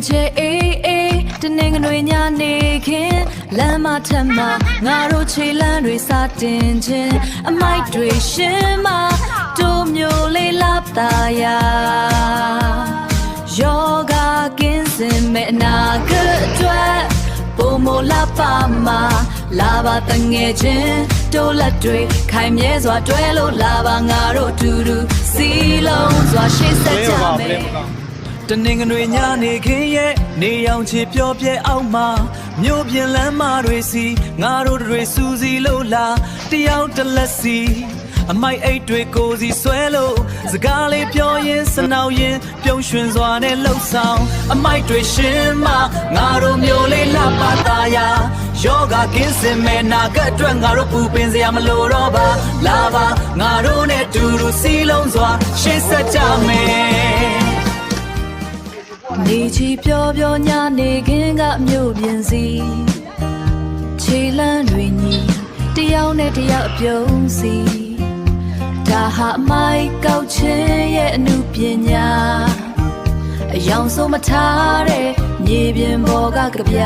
che te ning noi nya ne khin lan ma that ma nga ro che lan rui sa tin chin a mai twi shin ma to myo le lap ta ya yoga kin sin me na ke twat po mo la pa ma la ba ta nge chin to lat twi khai mye swa twe lo la ba nga ro tu tu si long swa shi set ja me တနင်္ဂနွေညနေခင်းရဲ့နေရောင်ချေပျော်ပြဲအောင်မှာမြို့ပြင်လမ်းမတွေစီငါတို့တွေစူးစီလို့လားတယောက်တစ်လက်စီအမိုက်အိတ်တွေကိုစီဆွဲလို့စကားလေးပြောရင်စနောက်ရင်ပြုံးရွှင်စွာနဲ့လှုပ်ဆောင်အမိုက်တွေရှင်းမှငါတို့မျိုးလေးလှပတာယာယောဂကင်းစင်မဲ့နာကအတွက်ငါတို့ပူပင်စရာမလိုတော့ပါလာပါငါတို့နဲ့တူတူစီလုံးစွာရှေ့ဆက်ကြမယ်နေချီပျော်ပျော်ညနေခင်းကမြို့ပြင်စီခြေလန်းတွေညီတယောက်နဲ့တယောက်အပြုံးစီဒါဟာအမိုက်ကောက်ခြင်းရဲ့အမှုပညာအယောင်ဆုံးမထားတဲ့မြေပြင်ပေါ်ကကြပြ